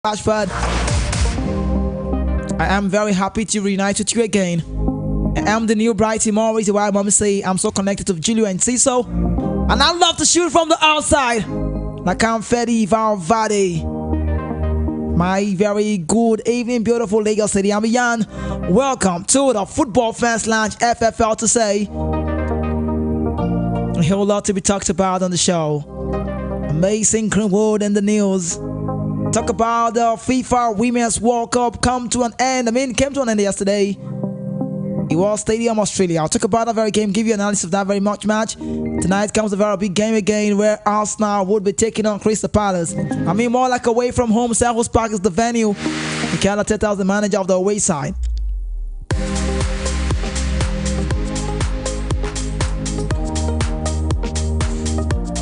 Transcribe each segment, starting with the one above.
Rashford. I am very happy to reunite with you again. I am the new bright tomorrow. Is why mommy say I'm so connected to Julio and Ciso. And I love to shoot from the outside. Like I'm Fedi Valverde. My very good evening, beautiful Lagos City. I'm Ian. Welcome to the Football Fans Lounge, FFL to say. A whole lot to be talked about on the show. Amazing Greenwood in the news. Talk about the FIFA Women's World Cup come to an end. Came to an end yesterday. It was Stadium Australia. I'll talk about that very game, give you analysis of that very much match. Tonight comes a very big game again where Arsenal would be taking on Crystal Palace. More like away from home. Selhurst Park is the venue. Mikel Arteta is the manager of the away side.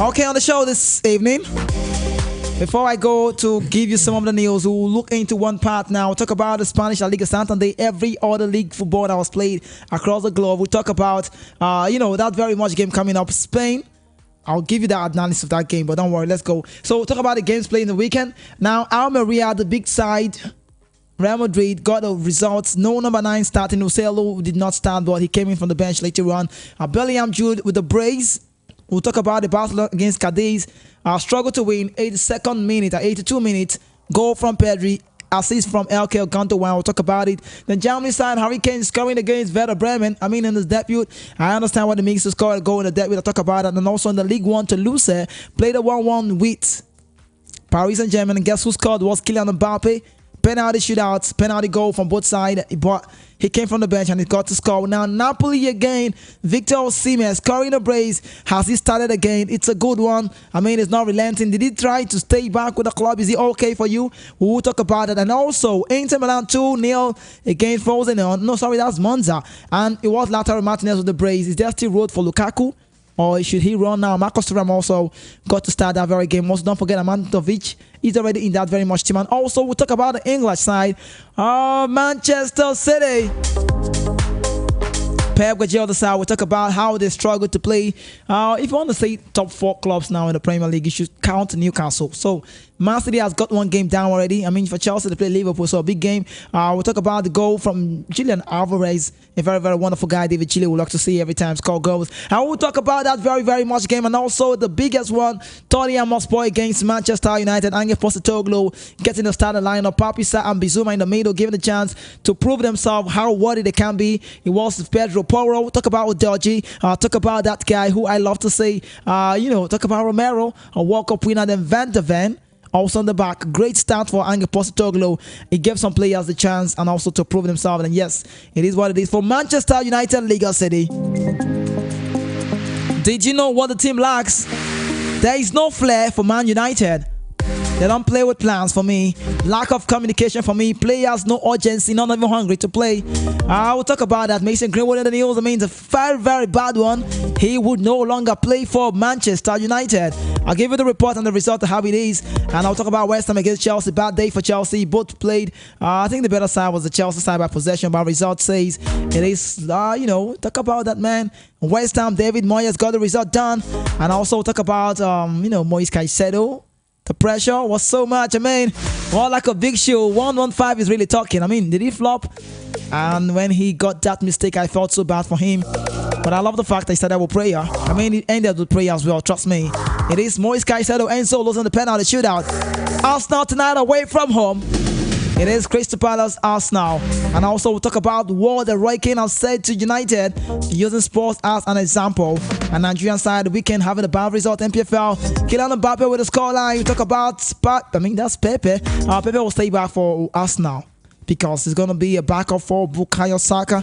Okay, on the show this evening, before I go to give you some of the news, we'll look into one part now. We'll talk about the Spanish La Liga Santander, every other league football that was played across the globe. We'll talk about, that very much game coming up, Spain. I'll give you that analysis of that game, but don't worry, let's go. So we'll talk about the games played in the weekend. Now, Almeria, the big side, Real Madrid got the results. No number 9 starting. Ucelo did not start, but he came in from the bench later on. Bellingham Jude with the brace. We'll talk about the Barcelona against Cadiz. Struggle to win, 82nd minute, 82 minutes. Goal from Pedri, assist from Elke Gundogan. We'll talk about it. The Germany side, Harry Kane scoring against Werder Bremen. In his debut. I understand what it means to score a goal in the debut. I'll talk about it. And also in the League One, Toulouse played a 1-1 with Paris Saint-Germain. And guess who scored? Was Kylian Mbappe. Penalty shootouts, penalty goal from both sides, but he came from the bench and he got to score. Now Napoli again, Victor Osimhen scoring a brace. Has he started again? It's a good one. It's not relenting. Did he try to stay back with the club? Is he okay for you? We'll talk about it. And also Inter Milan 2-0 against Frosinone. No, sorry, that's Monza. And it was Lautaro Martinez with the brace. Is there still road for Lukaku? Or should he run now? Marcus Thuram also got to start that very game. Also, don't forget Amantovic. He's already in that very much team. And also, we'll talk about the English side. Manchester City. Pep Guardiola side, we'll talk about how they struggle to play. If you want to say top 4 clubs now in the Premier League, you should count Newcastle. So, Man City has got one game down already. For Chelsea, they play Liverpool, so a big game. We'll talk about the goal from Julian Alvarez, a very, very wonderful guy. David Chile would like to see every time score goals. And we'll talk about that very, very much game. And also the biggest one, Tottenham Hotspur against Manchester United. Ange Postecoglou getting the starting lineup. Papisa and Bizuma in the middle, given the chance to prove themselves how worthy they can be. It was Pedro Porro. We'll talk about Udogie. Talk about that guy who I love to say. Talk about Romero, a World Cup winner, then Van de Ven. Also on the back, great start for Ange Postecoglou. He gave some players the chance and also to prove themselves. And yes, it is what it is for Manchester United, Lagos City. Did you know what the team lacks? There is no flair for Man United. They don't play with plans for me. Lack of communication for me. Players, no urgency, not even hungry to play. I will talk about that. Mason Greenwood in the news. It's a very, very bad one. He would no longer play for Manchester United. I'll give you the report and the result of how it is. And I'll talk about West Ham against Chelsea. Bad day for Chelsea. Both played. I think the better side was the Chelsea side by possession. But result says it is, talk about that, man. West Ham, David Moyes got the result done. And also talk about, Moise Caicedo. The pressure was so much. More like a big show. 115 is really talking. Did he flop? And when he got that mistake, I felt so bad for him. But I love the fact that he started with prayer. It ended with prayer as well. Trust me. It is Moise Caicedo and Enzo losing the penalty shootout. Arsenal tonight away from home. It is Crystal Palace, Arsenal. And also we'll talk about what the Roy Keane has said to United, using sports as an example. And Nigerian side, the weekend having a bad result in PFL. Kylian Mbappe with the scoreline. We talk about that's Pepe. Pepe will stay back for Arsenal because it's going to be a backup for Bukayo Saka.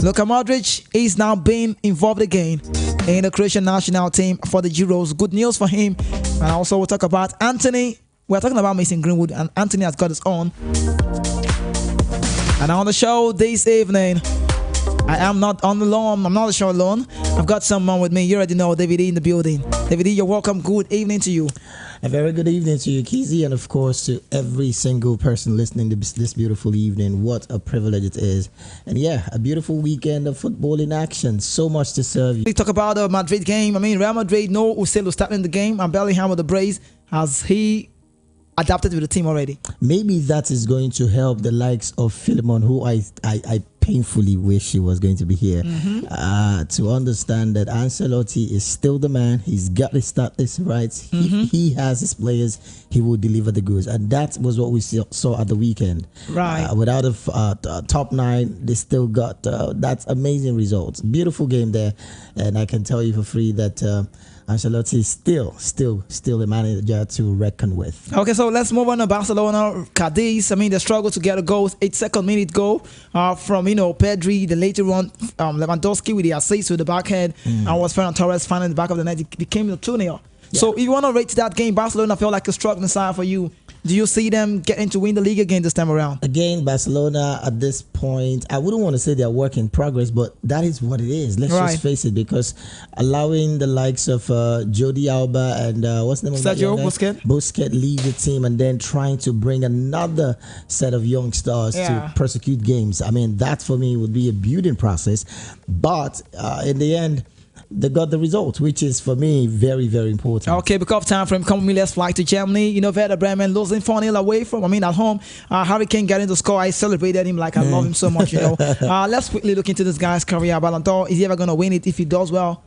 Luka Modric is now being involved again in the Croatian national team for the Euros. Good news for him. And also we'll talk about Anthony. We're talking about Mason Greenwood, and Anthony has got his own. And on the show this evening, I am not on the lawn. I'm not on the show alone. I've got someone with me. You already know David E in the building. David E, you're welcome. Good evening to you. A very good evening to you, Kizzy, and of course to every single person listening to this beautiful evening. What a privilege it is. And yeah, a beautiful weekend of football in action. So much to serve you. We talk about the Madrid game. Real Madrid, no Ucelo starting the game. And Bellingham with the brace as he adapted with the team already. Maybe that is going to help the likes of Philemon, who I painfully wish he was going to be here, to understand that Ancelotti is still the man. He's got his start list right. He has his players. He will deliver the goods, and that was what we saw at the weekend. Right. Without a top 9, they still got that amazing results. Beautiful game there, and I can tell you for free that Ancelotti is still a manager to reckon with. Okay, so let's move on to Barcelona. Cadiz, I mean, they struggled to get a goal. 8-second minute goal from, Pedri. The later on, Lewandowski with the assist with the backhand, and was Ferran Torres finding the back of the net. It became 2-0. Yeah. So if you want to rate that game, Barcelona felt like a struggling side for you. Do you see them getting to win the league again this time around? Again, Barcelona at this point, I wouldn't want to say they're work in progress, but that is what it is. Let's just face it, because allowing the likes of Jordi Alba and what's the name of Sergio Busquets leave the team, and then trying to bring another set of young stars to prosecute games. I mean, that for me would be a building process. But in the end, they got the result, which is for me very, very important. Okay, because of time frame, come with me, let's fly to Germany. Werder Bremen losing 4-0 away from, at home. Harry Kane getting the score. I celebrated him like I love him so much, Let's quickly look into this guy's career. Ballon d'Or, is he ever going to win it if he does well?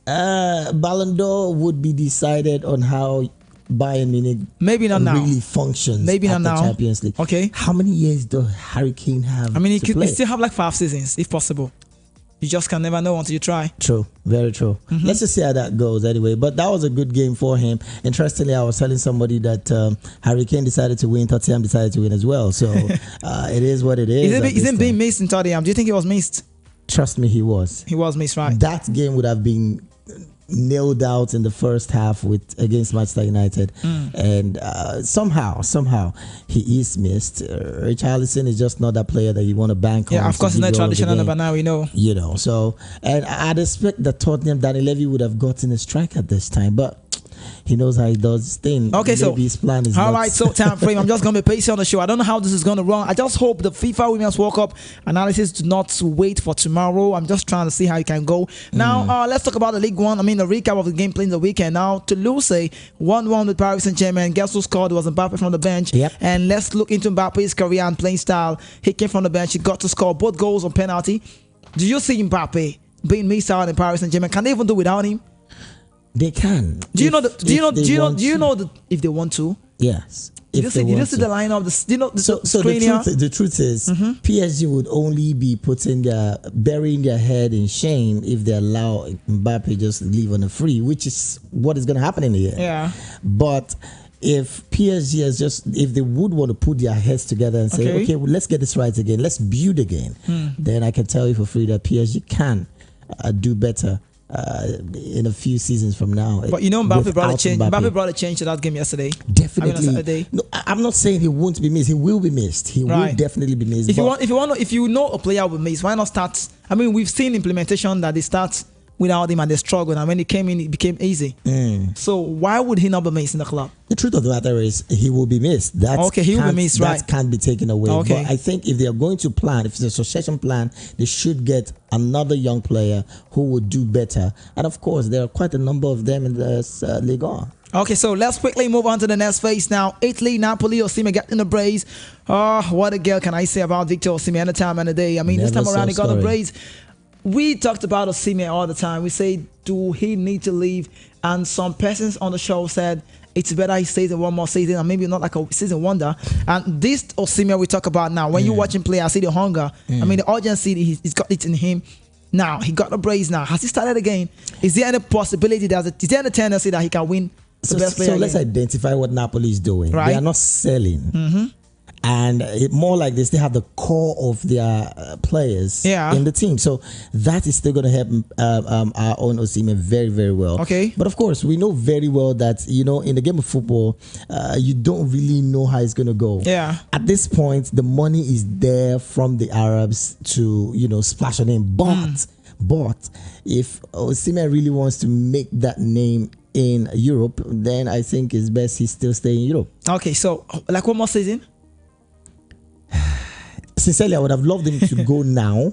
Ballon d'Or would be decided on how Bayern Munich really functions maybe at not the now. Champions League. Okay. How many years does Harry Kane have he play? still have like 5 seasons, if possible. You just can never know until you try. True, very true. Let's just see how that goes anyway. But that was a good game for him. Interestingly, I was telling somebody that Harry Kane decided to win, Tottenham decided to win as well. So it is what it is. Isn't being missed in Tottenham? Do you think he was missed? Trust me, he was. He was missed, right? That game would have been nailed out in the first half against Manchester United, and somehow he is missed. Richarlison is just not that player that you want to bank on. Yeah, of course, he's not traditional number now. We know. So, and I'd expect that Tottenham, Danny Levy would have gotten a strike at this time, but he knows how he does his thing. Okay, so his plan is all right. So time frame. I'm just gonna be patient on the show. I don't know how this is gonna run. I just hope the FIFA Women's World Cup analysis do not wait for tomorrow. I'm just trying to see how it can go. Now, let's talk about the League One. The recap of the game playing the weekend. Now, Toulouse 1-1 with Paris Saint-Germain. Guess who scored? It was Mbappe from the bench. Yep. And let's look into Mbappe's career and playing style. He came from the bench. He got to score both goals on penalty. Do you see Mbappe being missed out in Paris Saint-Germain? Can they even do without him? They can. Do you know if they want to? Yes. Did you see the lineup? The truth is, PSG would only be burying their head in shame if they allow Mbappe just leave on a free, which is what is going to happen in the end. Yeah. But if PSG if they would want to put their heads together and say, okay, well, let's get this right again, let's build again, then I can tell you for free that PSG can do better in a few seasons from now. But Mbappe brought a change. Mbappe brought a change to that game yesterday. Definitely. No, I'm not saying he won't be missed. He will be missed. He will definitely be missed. If you know a player will be missed, why not start? We've seen implementation that they start without him and they struggled, and when he came in, it became easy. So why would he not be missed in the club? The truth of the matter is he will be missed. He will be missed, right? That can't be taken away. Okay. But I think if they are going to plan, if it's a succession plan, they should get another young player who would do better. And of course, there are quite a number of them in the Ligue 1. Okay, so let's quickly move on to the next phase now. Italy, Napoli, Osimhen getting the brace. Oh, what a girl can I say about Victor Osimhen any time and a day. This time around he got the brace. We talked about Osimhen all the time. We say, do he need to leave? And some persons on the show said it's better he stays in one more season, and maybe not like a season wonder. And this Osimhen we talk about now, when you watch him play, I see the hunger. The urgency, he's got it in him. Now, he got the brace now. Has he started again? Is there any possibility, is there any tendency that he can win the best player again? Let's identify what Napoli is doing. Right. They are not selling. And more like this, they have the core of their players in the team. So that is still going to help our own Osimhen very, very well. Okay. But of course, we know very well that, in the game of football, you don't really know how it's going to go. Yeah. At this point, the money is there from the Arabs to, splash on him. But if Osimhen really wants to make that name in Europe, then I think it's best he still stay in Europe. Okay, so like one more season? Sincerely, I would have loved him to go now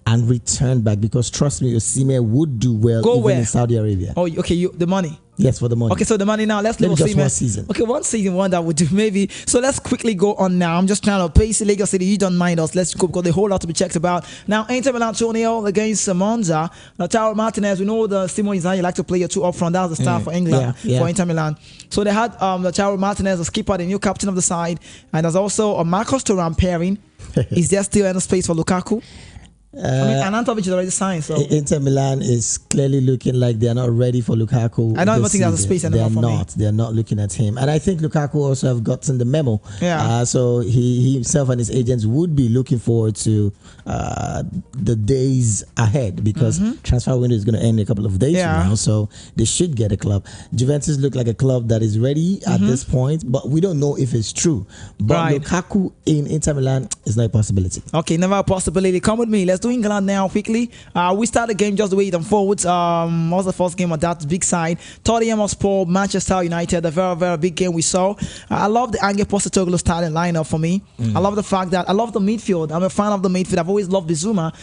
and return back, because trust me, Osimhen would do well in Saudi Arabia. Oh, okay, the money. Yes, for the money. Okay, so the money now. Let's Maybe leave just Osimhen. one season. Okay, one season, one that would do maybe. So let's quickly go on now. I'm just trying to pace Lagos City. You don't mind us. Let's go because the whole lot to be checked about. Now, Inter Milan 2-0 against Monza. Lautaro Martinez. We know the Simon Inzaghi like to play a two up front. That's the star for England for Inter Milan. So they had Lautaro Martinez as keeper, the new captain of the side, and there's also a Marcos Thuram pairing. Is there still any space for Lukaku? Anantovic is already signed. So Inter Milan is clearly looking like they are not ready for Lukaku. I don't even think there's a space anymore for me. They are not looking at him, and I think Lukaku also have gotten the memo. So he himself and his agents would be looking forward to the days ahead because transfer window is going to end in a couple of days from now. So they should get a club. Juventus look like a club that is ready at this point, but we don't know if it's true. But Lukaku in Inter Milan is not a possibility. Okay, never a possibility. Come with me. Let's do England now quickly. We start the game just the way it unfolds. What's the first game of that big side? Tottenham Hotspur, Manchester United, a very, very big game we saw. I love the Ange Postecoglou starting lineup for me. I love the fact that I love the midfield. I'm a fan of the midfield. I've always loved Bizuma,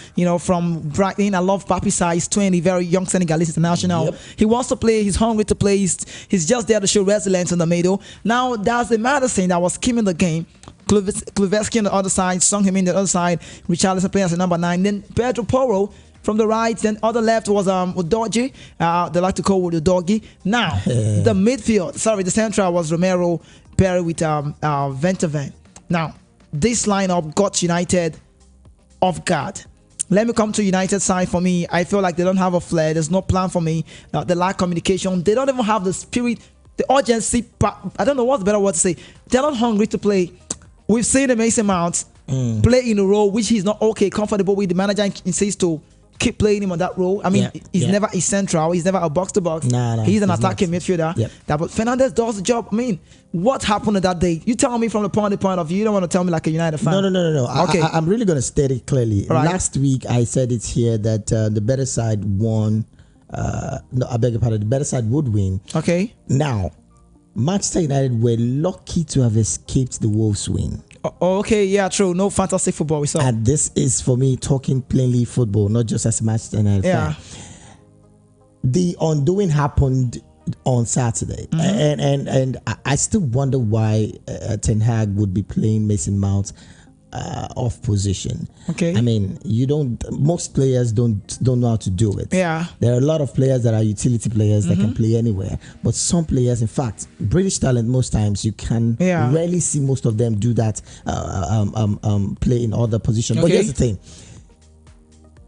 from Brighton. I love Papi Size 20, very young Senegalese international. He wants to play. He's hungry to play. He's just there to show resilience in the middle. Now, there's a Madison that was skimming the game. Kluveski on the other side, Sung him in the other side, Richarlison playing as a number 9, then Pedro Porro from the right, then on the left was Udogie, they like to call it Udogie. Now, the midfield, the central was Romero paired with Ventaven. Now, this lineup got United off guard. Let me come to United side. For me, I feel like they don't have a flair. There's no plan for me. They lack communication. They don't even have the spirit, the urgency. I don't know what's the better word to say. They're not hungry to play. We've seen Mason Mount play in a role which he's not comfortable with. The manager insists to keep playing him on that role. I mean, he's never a central. He's never a box-to-box. He's an attacking midfielder. But Fernandes does the job. I mean, what happened on that day? You tell me from the point of view. You don't want to tell me like a United fan. No. Okay. I'm really going to state it clearly. Right. Last week, I said it here that the better side won. No, I beg your pardon. The better side would win. Okay. Now, Manchester United were lucky to have escaped the Wolves win. Okay, yeah, true. No fantastic football we saw. And this is for me talking plainly football, not just as a Manchester United fan. The undoing happened on Saturday, and I still wonder why Ten Hag would be playing Mason Mount off position. Okay. I mean, most players don't know how to do it. Yeah. There are a lot of players that are utility players that can play anywhere. But some players, in fact, British talent, most times you can rarely see most of them do that, play in other positions. But here's the thing.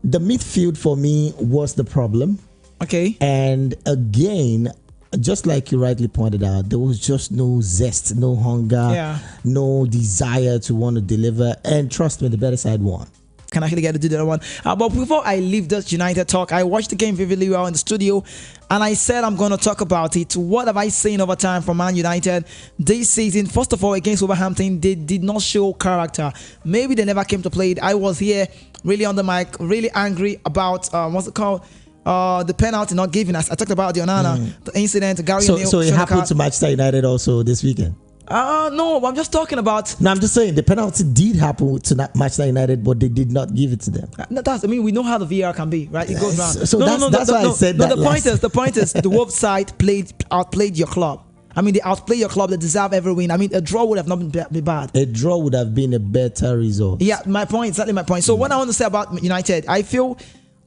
The midfield for me was the problem. Okay. And again, just like you rightly pointed out, there was just no zest, no hunger, no desire to want to deliver. And trust me, the better side won. Can actually get to do that one. But before I leave this United talk, I watched the game vividly well in the studio, and I said I'm going to talk about it. What have I seen over time from Man United this season? First of all, against Wolverhampton, they did not show character. Maybe they never came to play it. I was here really on the mic, really angry about what's it called? The penalty not giving us. I talked about the Onana, the incident. Gary O'Neil. So it happened to Manchester United also this weekend. No, I'm just talking about. No, I'm just saying the penalty did happen to Manchester United, but they did not give it to them. We know how the VR can be, right? It goes round. So that's why I said that. The point is, the Wolves side outplayed your club. I mean, they outplay your club. They deserve every win. I mean, a draw would have not been bad. A draw would have been a better result. Yeah, exactly my point. So what I want to say about United, I feel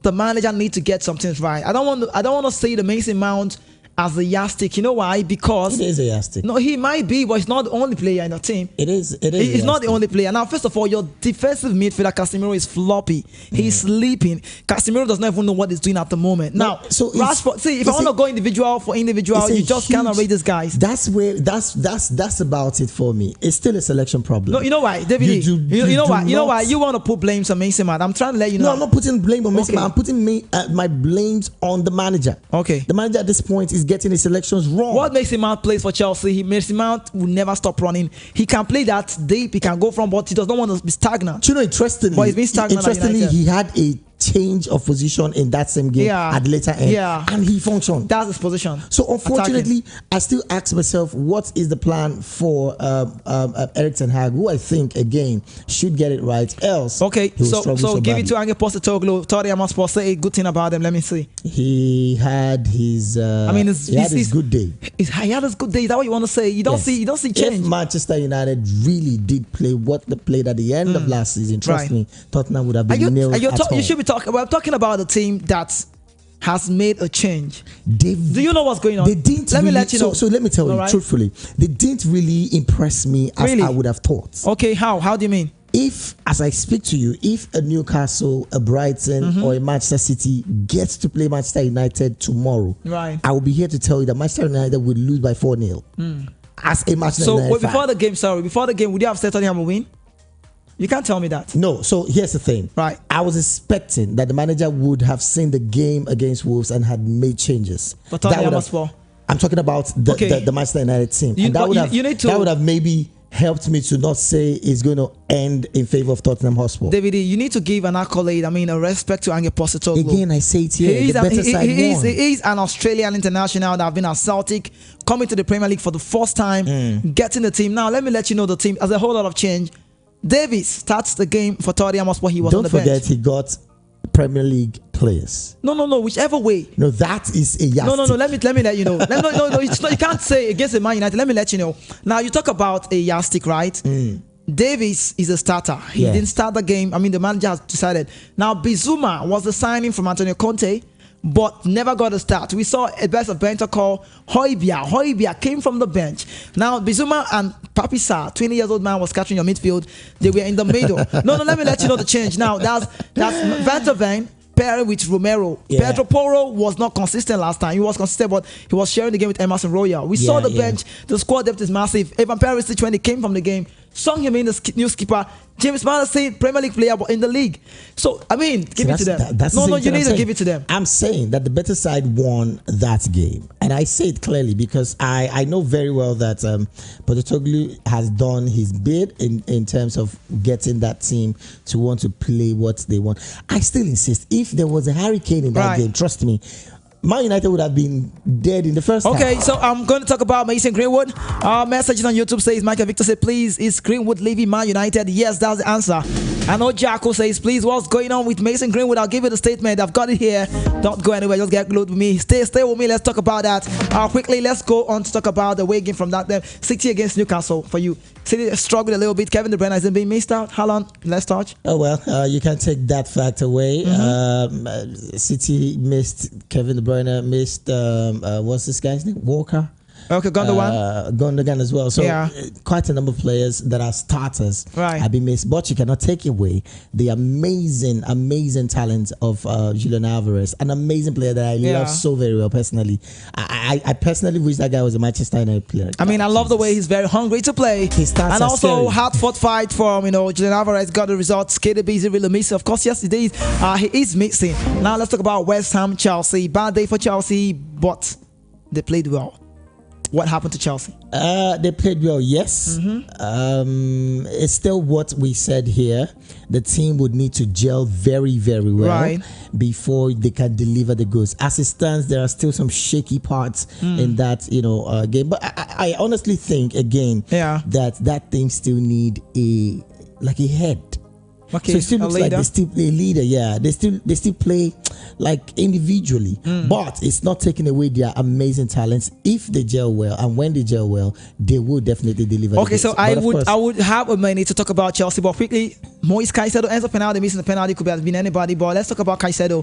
the manager needs to get some things right. I don't want to say the Mason Mount as a yardstick. You know why? Because it is a yardstick. No, he might be, but he's not the only player in the team. It is. He's not the only player. Now, first of all, your defensive midfielder Casemiro is floppy. He's sleeping. Casemiro does not even know what he's doing at the moment. Now, Rashford. See, if I want to go individual for individual, you just cannot rate these guys. That's about it for me. It's still a selection problem. No, you know why, David? You know why? You want to put blames on Mason Mount. I'm trying to let you know. No, I'm not putting blame on Mason Mount. I'm putting my blames on the manager. Okay. The manager at this point is getting his selections wrong. What Mason Mount plays for Chelsea? Mason Mount will never stop running. He can play that deep. He can go from, but he does not want to be stagnant. You know, interestingly, but he's been stagnant. Interestingly, he had a change of position in that same game at the later end, and he functioned. That's his position. So unfortunately, I still ask myself, what is the plan for Erik ten Hag, who I think again should get it right, else okay. So give it to Ange Postecoglou. Tottenham Hotspur, say a good thing about him. Let me see. He had his. He had his good day. He had his good day. Is that what you want to say? You don't see change. If Manchester United really did play what they played at the end of last season, trust me, Tottenham would have been nailed at home. You should be talking. We're talking about the team that has made a change. Do you know what's going on? They didn't. Let me let you know. So let me tell you truthfully, they didn't really impress me as I would have thought. Okay, how? How do you mean? If, as I speak to you, if a Newcastle, a Brighton, or a Manchester City gets to play Manchester United tomorrow, I will be here to tell you that Manchester United will lose by 4-0. As a Manchester United fan. Before the game, would you have said Tottenham will win? You can't tell me that. No. So here's the thing. Right. I was expecting that the manager would have seen the game against Wolves and had made changes. But Tottenham Hotspur. I'm talking about the Manchester United team. That would have maybe helped me to not say it's going to end in favor of Tottenham Hotspur. David, you need to give an accolade, a respect to Ange Postecoglou. Again, I say it here, he is an Australian international that have been at Celtic, coming to the Premier League for the first time, getting the team. Now, let me let you know the team has a whole lot of change. Davies starts the game for Tottenham Hotspur. He was on the bench. Don't forget, he got Premier League players. No, whichever way. No, that is a yardstick. No, let me let you know. No, it's not, you can't say against the Man United. Let me let you know. Now, you talk about a yardstick, right? Davies is a starter. He didn't start the game. The manager has decided. Now, Bizuma was the signing from Antonio Conte, but never got a start. We saw a best of bencher called Højbjerg. Højbjerg came from the bench. Now, Bizuma and Papi Sarr, 20-year-old man, was catching your midfield. They were in the middle. No, let me let you know the change. Now, that's Van der Ven pairing with Romero. Pedro Porro was not consistent last time. He was consistent, but he was sharing the game with Emerson Royal. We saw the bench. The squad depth is massive. Evan Perisic, when he came from the game, Song Heung-min, the new skipper. James Maddison, Premier League player, but in the league. So, give it to them. You need to give it to them. I'm saying that the better side won that game. And I say it clearly because I know very well that Postecoglou has done his bit in terms of getting that team to want to play what they want. I still insist, if there was a hurricane in that game, trust me, Man United would have been dead in the first half. Okay, so I'm going to talk about Mason Greenwood. Our message on YouTube says, Michael Victor said, please, is Greenwood leaving Man United? Yes, that's the answer. I know Jacko says, please, what's going on with Mason Greenwood? I'll give you the statement. I've got it here. Don't go anywhere. Just get glued with me. Stay with me. Let's talk about that. Quickly, let's go on to talk about the away game from that. City against Newcastle for you. City struggled a little bit. Kevin De Bruyne hasn't been missed out. How long? Let's touch. Oh, well, you can't take that fact away. City missed Kevin De Bruyne. Missed what's this guy's name? Walker. Okay, Gundogan as well. So quite a number of players that are starters have been missed. But you cannot take away the amazing talent of Julian Alvarez, an amazing player that I love so very well personally. I personally wish that guy was a Manchester United player. I love the way he's very hungry to play. And also hard-fought fight from Julian Alvarez got the results. KDB is really missing. Of course, yesterday he is missing. Now let's talk about West Ham, Chelsea. Bad day for Chelsea, but they played well. What happened to Chelsea? They played well, yes. It's still what we said here. The team would need to gel very, very well before they can deliver the goods. As it stands, there are still some shaky parts in that game. But I honestly think again that team still need a head. Okay, so it still looks like they still play leader. Yeah, they still play like individually, but it's not taking away their amazing talents. If they gel well, and when they gel well, they will definitely deliver. Okay, so I would have a minute to talk about Chelsea, but quickly, Moise Caicedo ends up penalty, missing the penalty. Could have been anybody, but let's talk about Caicedo.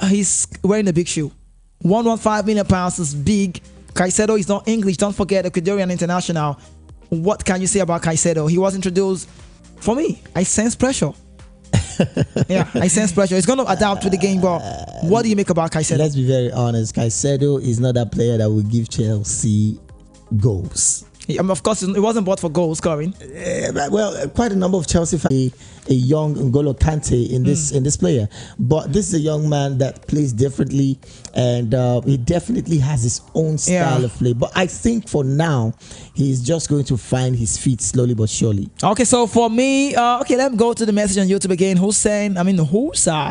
He's wearing a big shoe. £1.15 million is big. Caicedo is not English. Don't forget, Ecuadorian international. What can you say about Caicedo? He was introduced. For me, I sense pressure. I sense pressure. It's going to adapt to the game, but what do you make about Caicedo? Let's be very honest. Caicedo is not that player that will give Chelsea goals. Of course, it wasn't bought for goal scoring. Well, quite a number of Chelsea fans a young N'Golo Kante in this player, but this is a young man that plays differently, and he definitely has his own style of play. But I think for now, he's just going to find his feet slowly but surely. Okay, so for me, let me go to the message on YouTube again.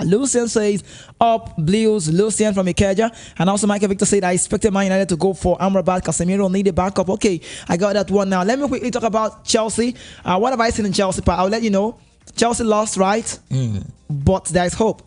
Lucian says, up Blues, Lucian from Ikeja. And also Michael Victor said, I expected Man United to go for Amrabat. Casemiro needed backup. Okay, I got that one now. Let me quickly talk about Chelsea. What have I seen in Chelsea? I'll let you know. Chelsea lost, right? But there's hope.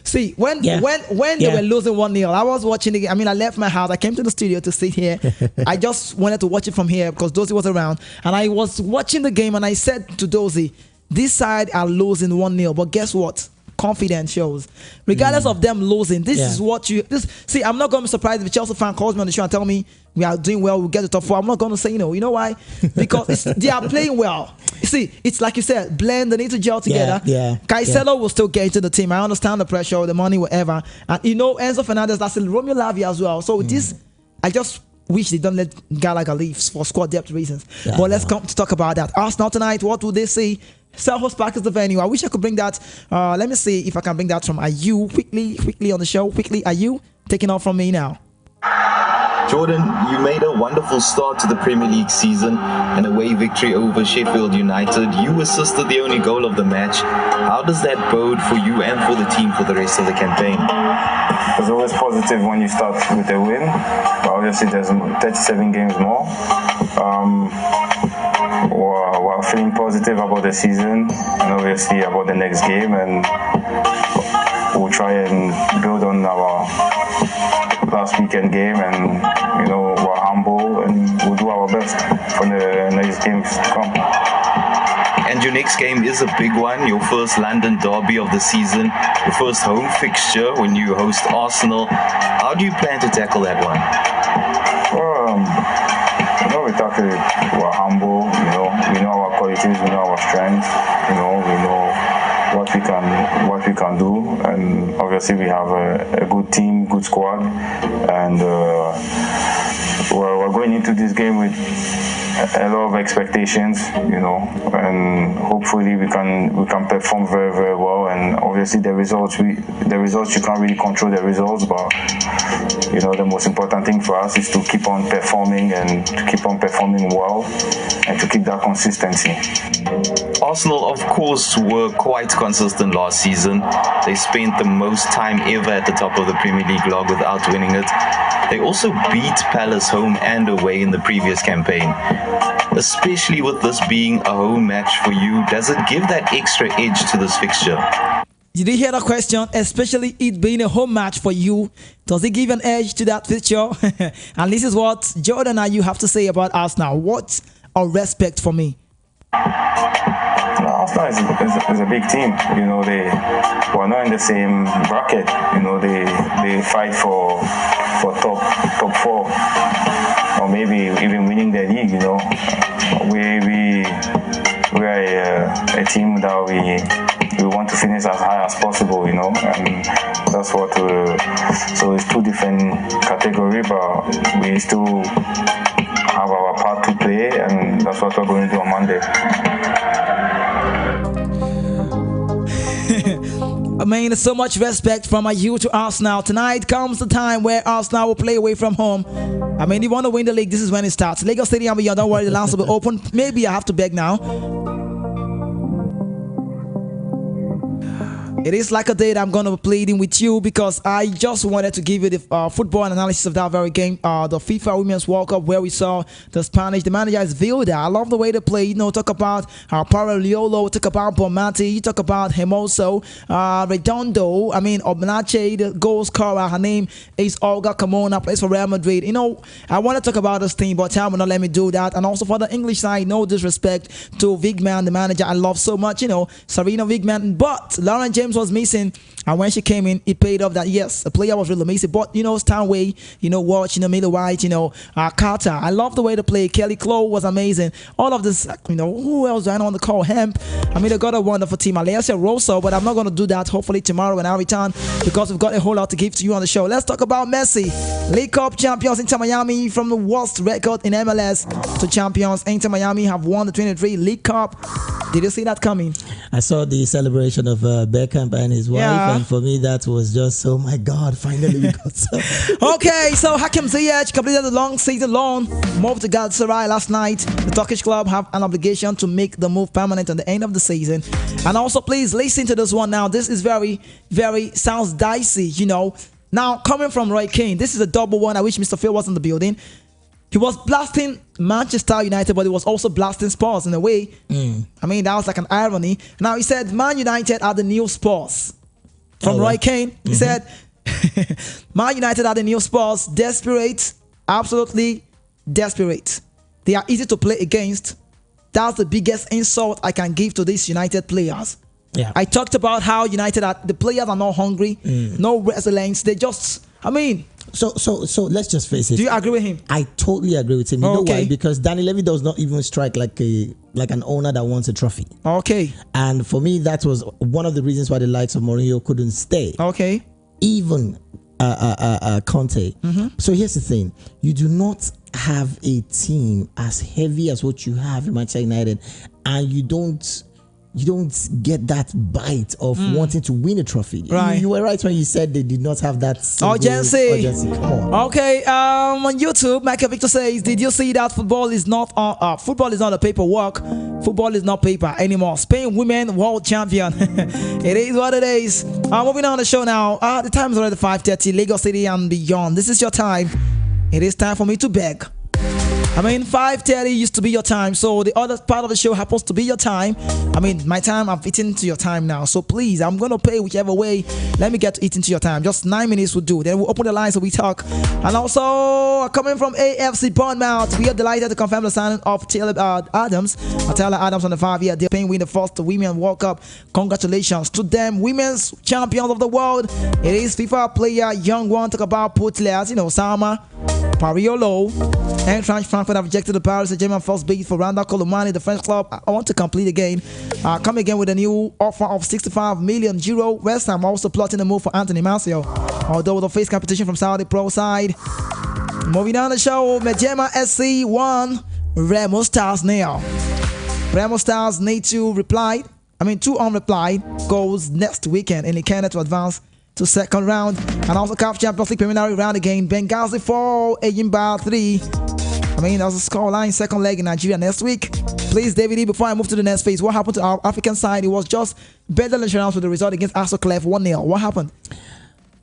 See, when they were losing 1-0, I was watching the game. I mean, I left my house. I came to the studio to sit here. I just wanted to watch it from here because Dozie was around. And I was watching the game and I said to Dozie, this side are losing 1-0. But guess what? Confidence shows. Regardless of them losing, this is what you... See, I'm not going to be surprised if a Chelsea fan calls me on the show and tell me we are doing well, we'll get the top 4. I'm not going to say, you know why? Because they are playing well. See, it's like you said, blend, they need to gel together. Caicedo will still get into the team. I understand the pressure, the money, whatever. And Enzo Fernandez, that's Romeo Lavia as well. So this, I just wish they don't let Gallagher leave for squad depth reasons. But let's come to talk about that. Arsenal tonight, what will they see? Selhurst Park is the venue. I wish I could bring that. Let me see if I can bring that from Ayu quickly on the show. Quickly, Ayu, taking off from me now. Jordan, you made a wonderful start to the Premier League season, an away victory over Sheffield United. You assisted the only goal of the match. How does that bode for you and for the team for the rest of the campaign? It's always positive when you start with a win, but obviously there's 37 games more. We're feeling positive about the season and obviously about the next game, and we'll try and build on our last weekend game, and we're humble and we'll do our best for the next games to come. And your next game is a big one, your first London derby of the season, your first home fixture when you host Arsenal. How do you plan to tackle that one? We're humble, we know our qualities, we know our strengths, we know what we can do, and obviously we have a good team, good squad, and we're going into this game with a lot of expectations, and hopefully we can perform very, very well. And obviously the results you can't really control the results, but the most important thing for us is to keep on performing and to keep on performing well and to keep that consistency. Arsenal, of course, were quite consistent last season. They spent the most time ever at the top of the Premier League log without winning it. They also beat Palace home and away in the previous campaign. Especially with this being a home match for you, does it give that extra edge to this fixture? Did you hear the question? Especially it being a home match for you, does it give an edge to that fixture? And this is what Jordan and you have to say about Arsenal. What a respect for me. Arsenal is a big team. We're not in the same bracket. They fight for top 4, or maybe even winning the league. We are a team that we want to finish as high as possible. And that's what. So it's two different categories, but we still have our part to play, and that's what we're going to do on Monday. I mean, so much respect from you to Arsenal. Tonight comes the time where Arsenal will play away from home. I mean, you want to win the league, this is when it starts. Lagos Stadium Beyond, don't worry, the lines will be open. Maybe I have to beg now. It is like a day that I'm going to be pleading with you, because I just wanted to give you the football analysis of that very game, the FIFA Women's World Cup, where we saw the manager is Vilda. I love the way they play. Talk about Paraliolo, talk about Bomati, you talk about Hermoso, Redondo, Obnache, the goal scorer. Her name is Olga Carmona, plays for Real Madrid. I want to talk about this team, but time will not let me do that. And also for the English side, no disrespect to Wigman, the manager I love so much, Sarina Wigman, but Lauren James James was missing, and when she came in, it paid off that yes, the player was really amazing. But Stanway, Watch, Miller White, Carter. I love the way they play. Kelly Clow was amazing. All of this, who else do I know on the call? Hemp. I mean, they got a wonderful team. Alessia Rosso, but I'm not going to do that. Hopefully tomorrow when I return, because we've got a whole lot to give to you on the show. Let's talk about Messi. League Cup champions Inter Miami, from the worst record in MLS to champions. Inter Miami have won the 23 League Cup. Did you see that coming? I saw the celebration of Beckham and his wife, and for me that was just, oh my God, finally we got some. Okay, so Hakim Ziyech completed the long season loan, moved to Galatasaray last night. The Turkish club have an obligation to make the move permanent at the end of the season. And also, please listen to this one now. This is very, very, sounds dicey, Now, coming from Roy Keane, this is a double one. I wish Mr. Phil was in the building. He was blasting Manchester United, but he was also blasting Spurs in a way. I mean, that was like an irony. Now, he said Man United are the new Spurs. From Roy Keane, he said, Man United are the new Spurs. Desperate, absolutely desperate. They are easy to play against. That's the biggest insult I can give to these United players. Yeah. I talked about how United the players are not hungry, no resilience. They just, So let's just face it. Do you agree with him? I totally agree with him. You know why? Because Danny Levy does not even strike like an owner that wants a trophy. Okay. And for me, that was one of the reasons why the likes of Mourinho couldn't stay. Okay. Even Conte. So here's the thing: you do not have a team as heavy as what you have in Manchester United, and you don't get that bite of wanting to win a trophy. Right. You were right when you said they did not have that urgency. Come on. Okay. On YouTube, Michael Victor says, "Did you see that football is not a paperwork? Football is not paper anymore. Spain women world champion. It is what it is." Moving on the show now. The time is already 5:30. Lagos City and beyond. This is your time. It is time for me to beg. 5:30 used to be your time, so the other part of the show happens to be your time. My time, I've eaten to your time now, so please, I'm going to pay whichever way. Let me get to eating to your time. Just 9 minutes will do. Then we'll open the lines so we talk. And also, coming from AFC Bournemouth, we are delighted to confirm the signing of Taylor Adams on the 5-year deal, paying win the first Women World Cup. Congratulations to them, women's champions of the world. It is FIFA player, young one, talk about players, Sama, Pariolo, and Frankfurt have rejected the Paris Saint-Germain first bid for Randa Colomani. The French club I want to complete again. Come again with a new offer of €65 million. West Ham also plotting a move for Anthony Martial, although they'll face competition from Saudi Pro side. Moving on the show, Ijeoma SC 1, Remo Stars now. Remo Stars need to reply. 2 unreplied goals next weekend in the Canada to advance to second round. And also CAF Champions League preliminary round again. Benghazi 4, Eyimba 3. That's a scoreline, second leg in Nigeria next week. Please, David E, before I move to the next phase, what happened to our African side? It was just better than announced with the result against Arsenal Clef 1-0. What happened?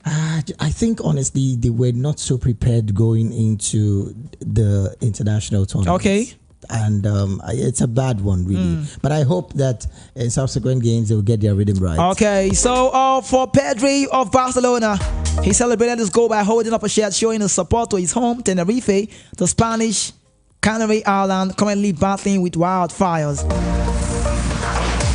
I think, honestly, they were not so prepared going into the international tournament. Okay. And it's a bad one, really. But I hope that in subsequent games, they'll get their rhythm right. Okay, so for Pedri of Barcelona, he celebrated his goal by holding up a shirt showing his support to his home, Tenerife, the Spanish Canary Island, currently battling with wildfires.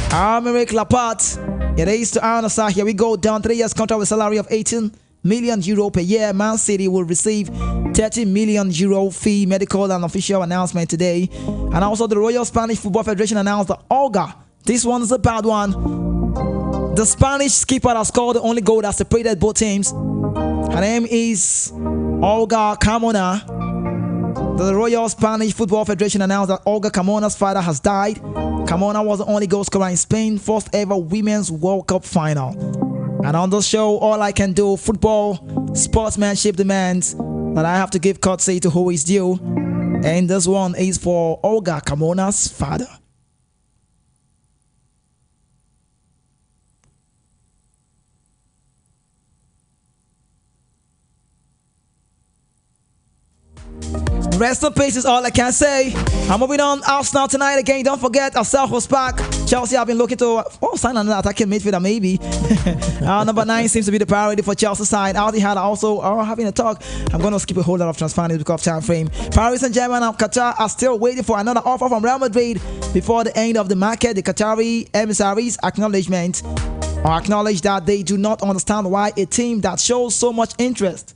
Aymeric Laporte, it is to Al Nassr. Here we go, down 3 years contract with salary of €18 million per year. Man City will receive €30 million fee, medical and official announcement today. And also the Royal Spanish Football Federation announced that Olga, this one is a bad one. The Spanish skipper has scored the only goal that separated both teams. Her name is Olga Carmona. The Royal Spanish Football Federation announced that Olga Carmona's father has died. Carmona was the only goal scorer in Spain's first ever Women's World Cup final. And on the show, all I can do, football, sportsmanship demands that I have to give courtesy to who is due. And this one is for Olga Carmona's father. Rest in peace is all I can say. I'm moving on. Arsenal tonight again. Don't forget, Arsenal was back. Chelsea have been looking to sign another attacking midfielder maybe. Number 9 seems to be the priority for Chelsea side. Aldi had also having a talk. I'm going to skip a whole lot of transfer news because of time frame. Paris Saint-Germain and Qatar are still waiting for another offer from Real Madrid before the end of the market. The Qatari emissaries' acknowledgement or acknowledge that they do not understand why a team that shows so much interest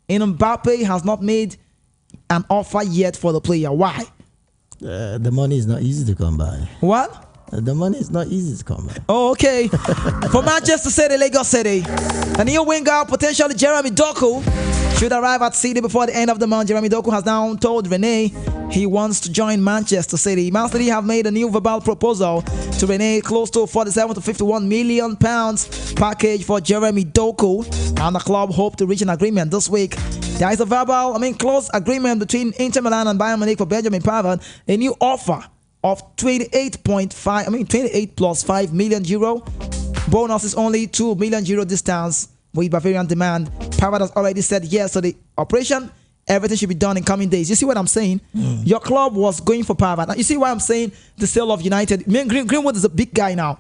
in Mbappe has not made an offer yet for the player. Why? The money is not easy to come by. What? The money is not easy to come by. Oh, okay. For Manchester City, Lagos City, the new winger, potentially Jeremy Doku, should arrive at City before the end of the month. Jeremy Doku has now told Rene he wants to join Manchester City. Man City have made a new verbal proposal to Rene, close to 47 to 51 million pounds package for Jeremy Doku, and the club hope to reach an agreement this week. There is a close agreement between Inter Milan and Bayern Munich for Benjamin Pavard. A new offer of 28 plus 5 million euro. Bonus is only 2 million euro distance with Bavarian demand. Pavard has already said yes to the operation. Everything should be done in coming days. You see what I'm saying? Your club was going for Pavard. Now, you see why I'm saying the sale of United. Greenwood is a big guy now.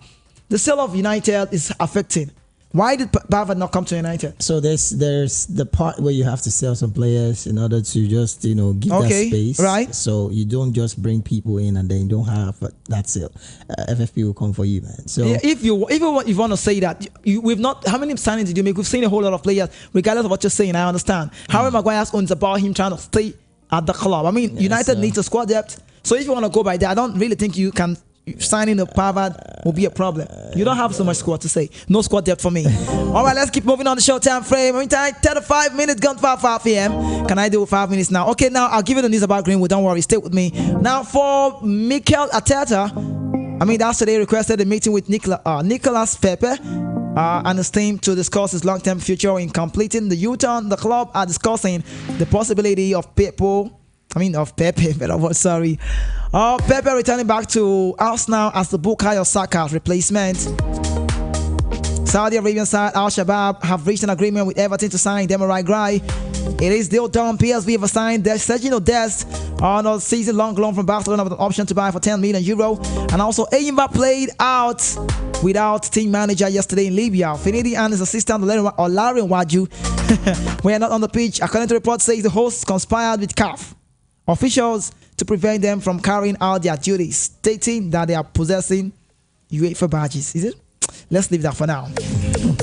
The sale of United is affecting. Why did Pavard not come to United? So there's the part where you have to sell some players in order to just give that space. Right. So you don't just bring people in and then you don't have that sale. FFP will come for you, man. So yeah, if you want to say that we've not, how many signings did you make? We've seen a whole lot of players. Regardless of what you're saying, I understand. Harry Maguire's own is about him trying to stay at the club. I mean, United needs a squad depth. So if you want to go by that, I don't really think you can. Signing the Pavard will be a problem. You don't have so much squad to say. No squad depth for me. All right, let's keep moving on the show time frame. Meantime, 35 minutes, gone 5 p.m. Can I do 5 minutes now? Okay, now I'll give you the news about Greenwood. Don't worry, stay with me. Now for Mikel Arteta, that's today requested a meeting with Nicolas Pepe and his team to discuss his long-term future in completing the U-turn. The club are discussing the possibility of Pepe returning back to Arsenal as the Bukayo Saka's replacement. Saudi Arabian side Al Shabab have reached an agreement with Everton to sign Demarai Gray. It is still done. PSV have assigned Sergio Dest on a season-long loan from Barcelona with an option to buy for 10 million euro. And also, Enyimba played out without team manager yesterday in Libya. Finidi and his assistant Olarin Waju were not on the pitch. According to reports, says the hosts conspired with CAF officials to prevent them from carrying out their duties, stating that they are possessing UEFA badges. Is it? Let's leave that for now.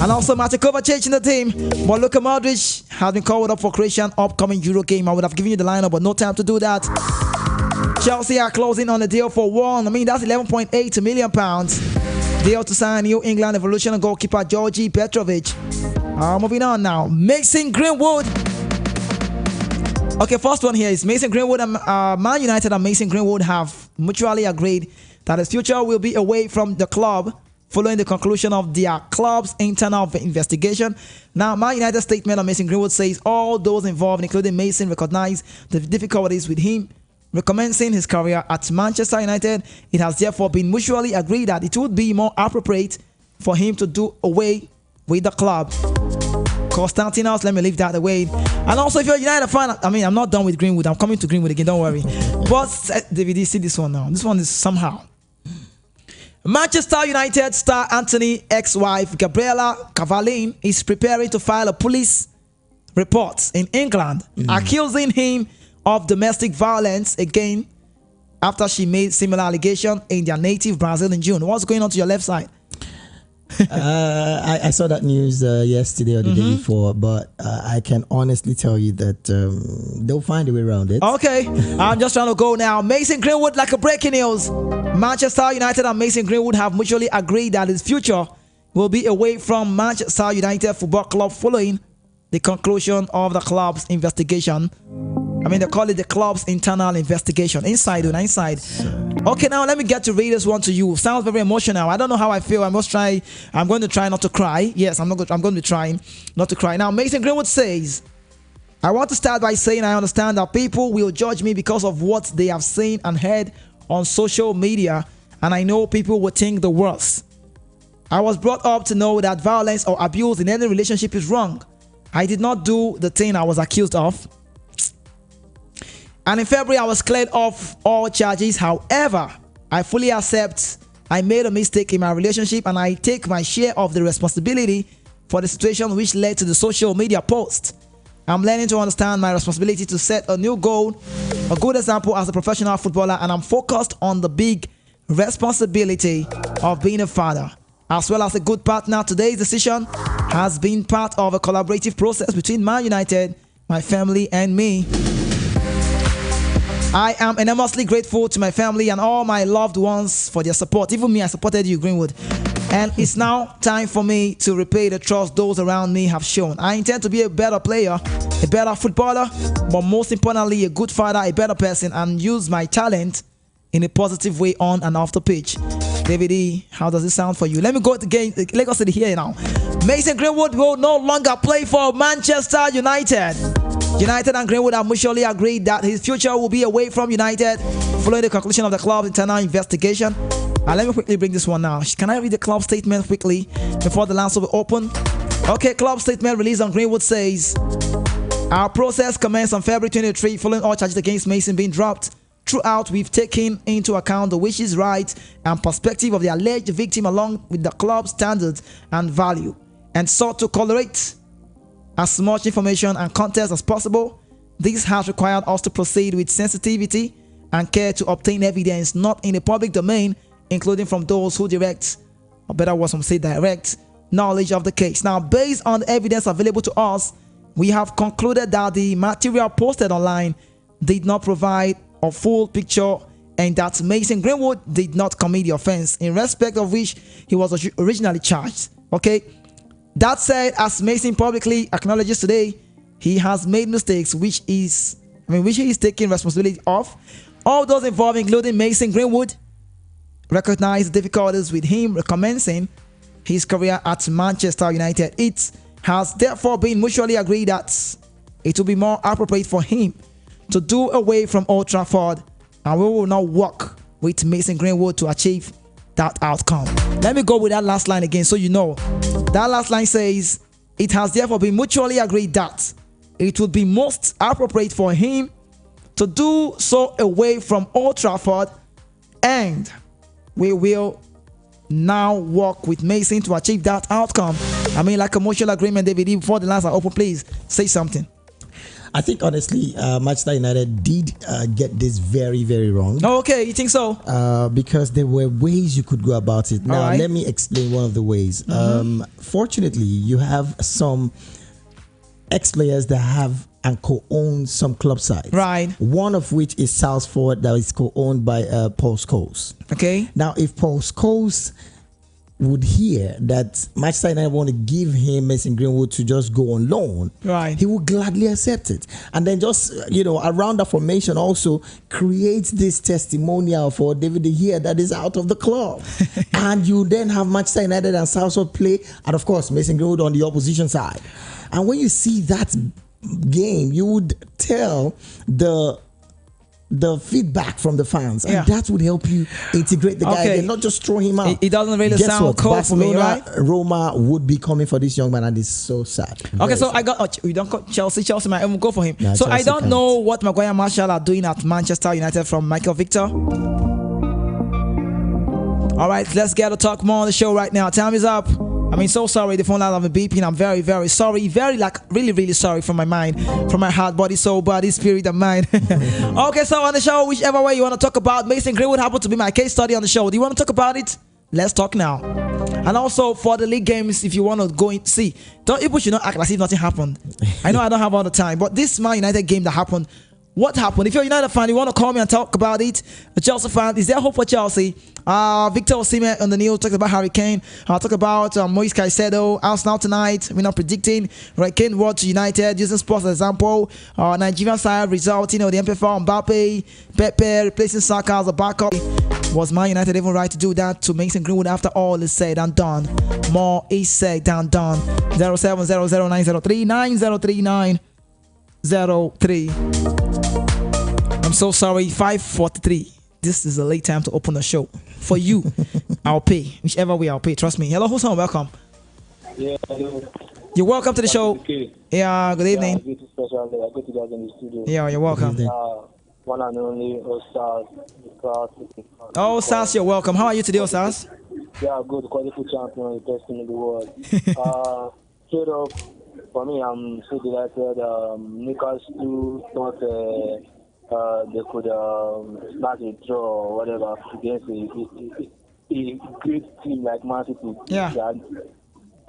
And also, Matej Kovacic in the team. But Luka Modric has been called up for Croatian upcoming Euro game. I would have given you the lineup, but no time to do that. Chelsea are closing on a deal for that's 11.8 million pounds. Deal to sign New England Evolution goalkeeper Georgi Petrovic. Moving on now. Mason Greenwood. Okay, first one here is Mason Greenwood and Man United and Mason Greenwood have mutually agreed that his future will be away from the club following the conclusion of their club's internal investigation. Now, Man United's statement on Mason Greenwood says all those involved, including Mason, recognize the difficulties with him recommencing his career at Manchester United. It has therefore been mutually agreed that it would be more appropriate for him to do away with the club. Constantinos, let me leave that away. And also, if you're a United fan, I'm not done with Greenwood. I'm coming to Greenwood again, don't worry. But, DVD, see this one now. This one is somehow. Manchester United star Anthony's ex-wife, Gabriella Cavallin, is preparing to file a police report in England, accusing him of domestic violence again after she made similar allegation in their native Brazil in June. What's going on to your left side? I saw that news yesterday or the day before, but I can honestly tell you that they'll find a way around it. Okay, I'm just trying to go now. Mason Greenwood, like a breaking news. Manchester United and Mason Greenwood have mutually agreed that his future will be away from Manchester United Football Club following the conclusion of the club's investigation. They call it the club's internal investigation. Inside. Okay, now let me get to read this one to you. Sounds very emotional. I don't know how I feel. I'm going to try not to cry. Yes, I'm going to be trying not to cry. Now, Mason Greenwood says, I want to start by saying I understand that people will judge me because of what they have seen and heard on social media, and I know people will think the worst. I was brought up to know that violence or abuse in any relationship is wrong. I did not do the thing I was accused of. And in February, I was cleared of all charges. However, I fully accept I made a mistake in my relationship and I take my share of the responsibility for the situation which led to the social media post. I'm learning to understand my responsibility to set a new goal, a good example as a professional footballer, and I'm focused on the big responsibility of being a father. as well as a good partner. Today's decision has been part of a collaborative process between Man United, my family, and me. I am enormously grateful to my family and all my loved ones for their support. Even me, I supported you, Greenwood. And it's now time for me to repay the trust those around me have shown. I intend to be a better player, a better footballer, but most importantly, a good father, a better person, and use my talent in a positive way on and off the pitch. David E, how does it sound for you? Let me go to the game. Lagos City here now. Mason Greenwood will no longer play for Manchester United. United and Greenwood have mutually agreed that his future will be away from United following the conclusion of the club's internal investigation. Let me quickly bring this one now. Can I read the club statement quickly before the lines will be open? Okay, club statement released on Greenwood says, our process commenced on February 23 following all charges against Mason being dropped. Throughout, we've taken into account the wishes, rights, and perspective of the alleged victim along with the club's standards and value, and sought to collate as much information and context as possible. This has required us to proceed with sensitivity and care to obtain evidence not in the public domain, including from those who direct, or better words, some say direct, knowledge of the case. Now, based on the evidence available to us, we have concluded that the material posted online did not provide a full picture and that Mason Greenwood did not commit the offense in respect of which he was originally charged. Okay. That said, as Mason publicly acknowledges today, he has made mistakes which he is taking responsibility of. All those involved, including Mason Greenwood, recognize the difficulties with him recommencing his career at Manchester United. It has therefore been mutually agreed that it will be more appropriate for him to do away from Old Trafford, and we will now work with Mason Greenwood to achieve that outcome. Let me go with that last line again so you know. That last line says, it has therefore been mutually agreed that it would be most appropriate for him to do so away from Old Trafford, and we will now work with Mason to achieve that outcome. I mean, like a mutual agreement, David, before the lines are open, please say something. I think, honestly, Manchester United did get this very, very wrong. Oh, okay, you think so? Because there were ways you could go about it. Now, let me explain one of the ways. Fortunately, you have some ex-players that have and co-own some club sides. Right. One of which is Salford, that is co-owned by Paul Scholes. Okay. Now, if Paul Scholes would hear that Manchester United want to give him Mason Greenwood to just go on loan, right, he would gladly accept it. And then just, around the formation also creates this testimonial for David De Gea that is out of the club. And you then have Manchester United and Salford play, and of course Mason Greenwood on the opposition side. And when you see that game, you would tell the feedback from the fans, and that would help you integrate the guy and not just throw him out. It doesn't really sound cold for me, right? Roma would be coming for this young man, and it's so sad. Okay, so I got we don't got Chelsea might even go for him. So Chelsea I don't know what Maguire Marshall are doing at Manchester United from Michael Victor. All right, let's get to talk more on the show right now. Time is up. I mean, so sorry, the phone line have been beeping. I'm very, very sorry. Really, really sorry from my mind, from my heart, body, soul, body, spirit, and mind. Okay, so on the show, whichever way you want to talk about, Mason Greenwood happened to be my case study on the show. Do you want to talk about it? Let's talk now. And also, for the league games, if you want to go and see, people should not act like if nothing happened. I know I don't have all the time, but this Man United game that happened, what happened? If you're a United fan, you want to call me and talk about it. A Chelsea fan, is there hope for Chelsea? Victor Osimhen on the news talked about Harry Kane. Talk about Moise Caicedo. Arsenal tonight. We're not predicting. Harry Kane word to United. Using sports as example. Nigerian side result. The MPFL Mbappe, Pepe replacing Saka as a backup. Was Man United even right to do that to Mason Greenwood after all is said and done? More is said than done. 0700903903. I'm so sorry. 5:43. This is a late time to open the show. For you, I'll pay. Whichever way, I'll pay. Trust me. Hello, who's on? Welcome. Yeah, hello. You're welcome to the show. Okay. Yeah, good evening. Good to special day. I go to guys in the studio. Yeah, you're welcome. One and only Osas. Oh, Sas, you're welcome. How are you today, Osas? Yeah, good. Quality champion, the best in the world. Straight up, for me, I'm so delighted. Newcastle thought they could snatch a draw or whatever against a great team like Man City. Yeah. They are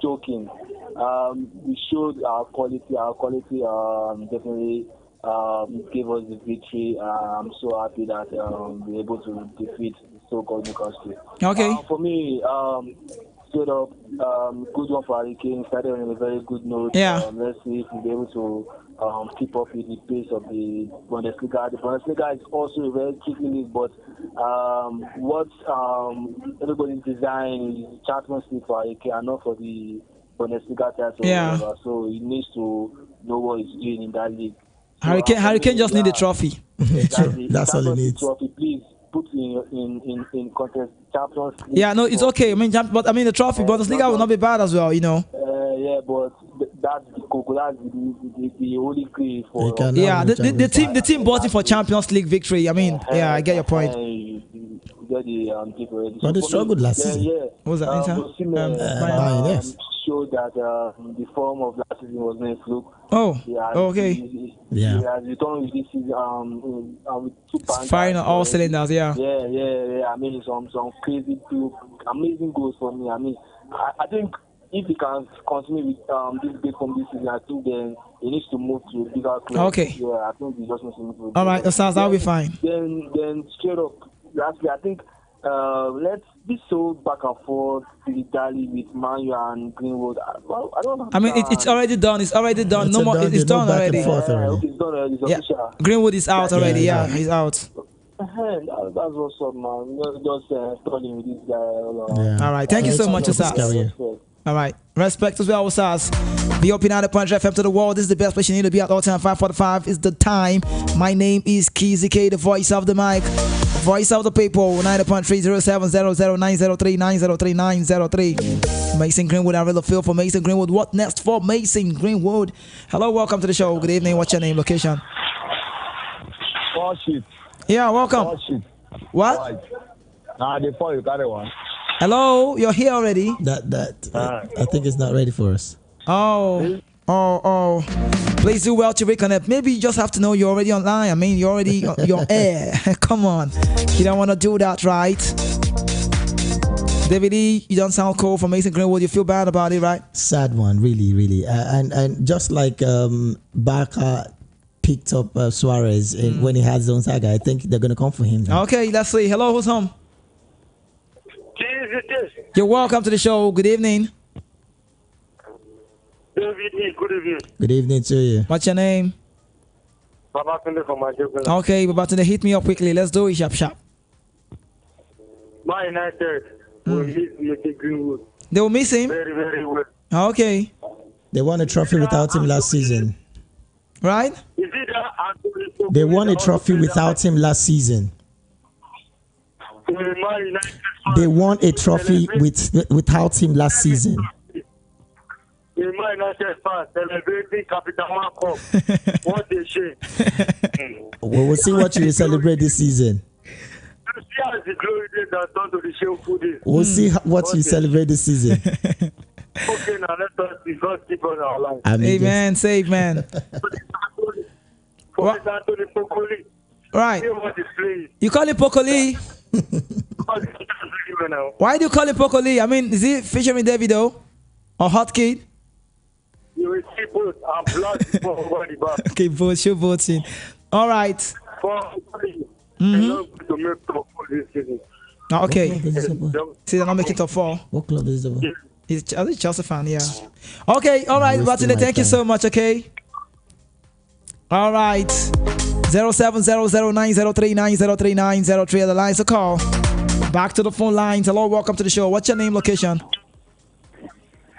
joking. We showed our quality. Our quality definitely gave us the victory. I'm so happy that we were able to defeat the so-called Newcastle. Okay. For me, straight up, good one for Harry Kane. Started on a very good note. Yeah. Let's see if we'll be able to keep up with the pace of the Bundesliga. The Bundesliga is also a very tricky league, but what everybody's design is Champions League for Harry Kane and not for the Bundesliga title. Yeah. So he needs to know what he's doing in that league. Harry Kane just need a trophy. Exactly. That's all he needs. Trophy, please put in contest Champions League. Yeah, no, it's okay. I mean, the trophy, Bundesliga will not be bad as well, you know. Yeah, but that's the only grade for. Yeah, the team bought it for Champions League victory. I mean, yeah, I get your point. But they struggled last season. Yeah. What was that, Bayern, yes. Showed that the form of last season was not a fluke. Okay. He Yeah. has returned with this season with 2 points. Firing on all cylinders, yeah. Yeah. I mean, some crazy, amazing goals for me. I mean, I think if he can continue with this big from this season, I think then he needs to move to a bigger club. Okay. Yeah, I think he just needs to move to a All right, that'll be fine. Then straight up, lastly, I think let's be so back and forth dilly with Manu and Greenwood. I don't know. I mean, it's already done. It's already done. It's no more. It's done already. It's done already. It's official. Greenwood is out already. Yeah, he's out. That's what's up, man. Just studying with this guy. Yeah. All right. Thank you so much, Osas. All right. Respect as well, Osas. Be up in 90.3 FM to the world. This is the best place you need to be at all time. 5:45 is the time. My name is Kizzy K, the voice of the mic. Voice of the people, 90.3 0700 903 903 903. Mason Greenwood, I really feel for Mason Greenwood. What next for Mason Greenwood? Hello, welcome to the show. Good evening. What's your name, location? Shit. Yeah, welcome. Shit. What? Right. Before you carry one. Hello, you're here already. I think it's not ready for us. Oh. Please do well to reconnect. Maybe you just have to know you're already online. I mean, you're on air. Come on. You don't want to do that, right? David E., you don't sound cool for Mason Greenwood. You feel bad about it, right? Sad one, really, really. And just like Barca picked up Suarez when he had his own saga, I think they're going to come for him now. Okay, let's see. Hello, who's home? You're welcome to the show. Good evening. Good evening. Good evening to you. What's your name? Babatunde from Ajogun. Okay, Babatunde, hit me up quickly. Let's do it, sharp. Man United will miss Mason Greenwood. They will miss him? Very, very well. Okay. They won a trophy without him last season. Right? Is it that They won a trophy without him last season. They won a trophy without him last season. The Man United fans celebrating Capital One Cup. What a shame. We'll see what you will celebrate this season. You see how the glory days that turn to the shameful days. We'll see what you celebrate this season. Okay, now let us see God keep us alive. Amen. Save man. For Anthony Pokoli. Right. What is playing? You call him Pokoli? Why do you call him Pokoli? I mean, is he featuring Davido or Hot Kid? You will see both. I'm blood for the back. Okay, vote. Show voting. All right. Okay. See, they're not making top 4. What club is it? He's a Chelsea fan, yeah. Okay, all right, Batunde, thank you so much, okay? All right. 0700903903903903 the lines to call. Back to the phone lines. Hello, welcome to the show. What's your name, location?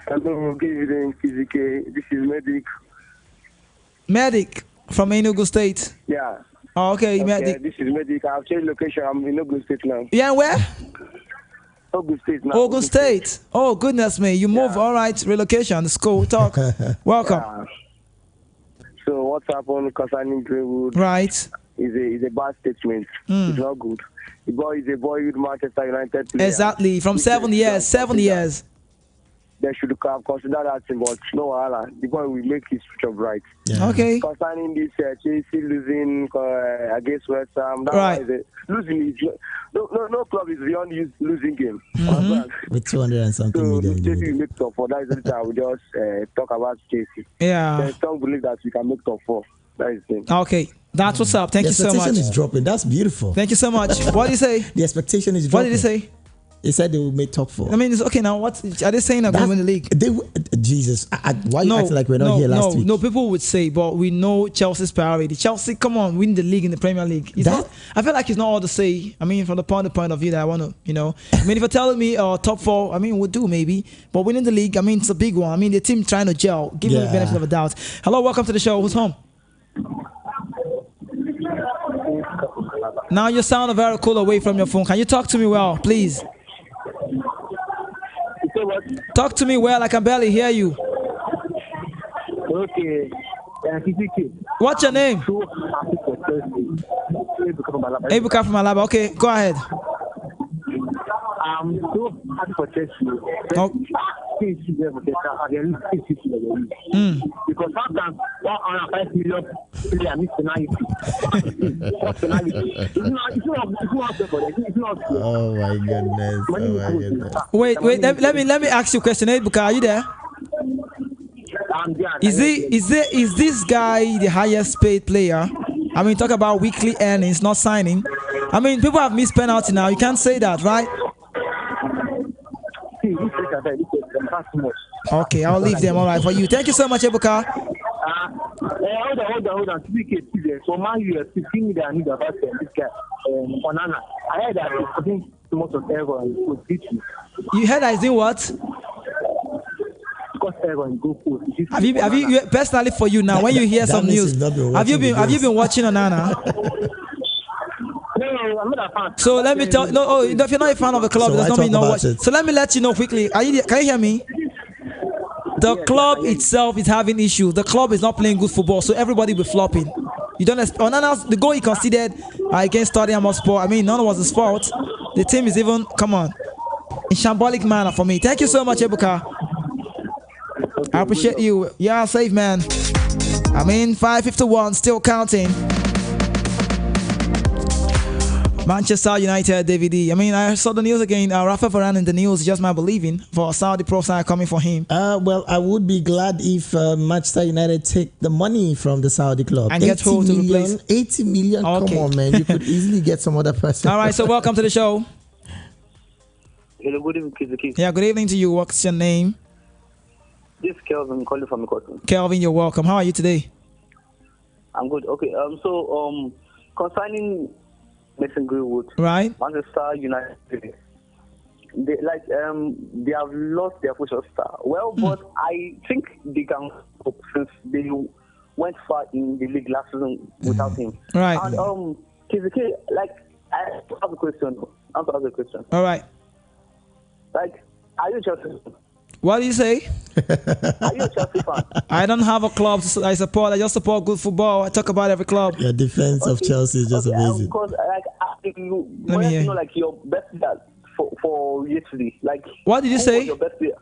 Hello, good evening, KZK. This is Medic. Medic from Enugu State. Yeah. Oh, okay, Medic. This is Medic. I've changed location. I'm in Ogun State now. Yeah, where? Ogun State now. Ogun State. Oh, goodness me. You move. All right, relocation. School. Talk. Welcome. Yeah. So what's happened concerning Greenwood? Right. Is a bad statement. It's not good. The boy is a boy with Manchester United player. Exactly. From 7 years. 7 years. they should consider that thing, but no, the boy will make his future bright. Yeah. Okay. Concerning this Chelsea losing against West Ham, losing is no club is beyond losing game. With 200 and something million. Chelsea will make top 4. That is the reason I will just talk about Chelsea. Yeah. There's strong belief that we can make top 4. That is the thing. Okay. That's what's up. Thank you so much. The expectation is dropping. That's beautiful. Thank you so much. What did you say? The expectation is dropping. What did he say? He said they will make top 4. I mean, it's okay now. What are they saying? They're going to win the league? Jesus, why are you acting like we're not here last week? No, people would say, but we know Chelsea's priority. Chelsea, come on, win the league in the Premier League. I feel like it's not all to say. I mean, from the point of view that I want to, I mean, if you're telling me top 4, I mean, we'll do maybe. But winning the league, I mean, it's a big one. I mean, the team trying to gel. Give them the benefit of a doubt. Hello, welcome to the show. Who's home? Now you sound very cool away from your phone. Can you talk to me well, please? Talk to me well. I can barely hear you. Okay. What's your name? Ebuka from Alaba. Okay, go ahead. I'm so happy for Chelsea. Because sometimes 105 million players miss penalty. Oh my goodness. Wait. Let me ask you a question. Ebuka, are you there? Is this guy the highest paid player? I mean, talk about weekly earnings, not signing. I mean, people have missed penalty now. You can't say that, right? Okay, I'll leave them. All right, for you. Thank you so much, Ebuka. Hold on. So man, you are 15 million. I need about this guy. Onana. I heard that he's putting too much of error and good teaching. You heard that he's doing what? Have you personally for you now? When you hear some news, have you been watching Onana? No, I'm not a fan. So let me tell. No, if you're not a fan of the club, it does not mean you know what. So let me let you know quickly. Can you hear me? The club itself is having issues. The club is not playing good football, so everybody will be flopping. You don't. Onana's the goal he conceded against Tottenham Hotspur. I mean, none of it was his fault. The team is even in shambolic manner for me. Thank you so much, Ebuka. I appreciate you. Yeah, safe man. I mean, 5:51, still counting. Manchester United, DVD. I mean, I saw the news again. Rafa Varane in the news, just my believing for Saudi pro side coming for him. Well, I would be glad if Manchester United take the money from the Saudi club and get hold to replace 80 million. Okay. Come on, man. You could easily get some other person. All right, so welcome to the show. Hello, good evening, Kizuki. Yeah, good evening to you. What's your name? This is Kelvin calling from Ikoton. Kelvin, you're welcome. How are you today? I'm good. Okay. So concerning Mason Greenwood, right? Manchester United, they have lost their future star. Well, but I think they can hope since they went far in the league last season without him. Right. And KZK, I have a question. All right. Are you Chelsea? What do you say? Are you a Chelsea fan? I don't have a club I support. I just support good football. I talk about every club. Your defense of Chelsea is just amazing. Because your best player for yesterday. What did you say? Was your best player?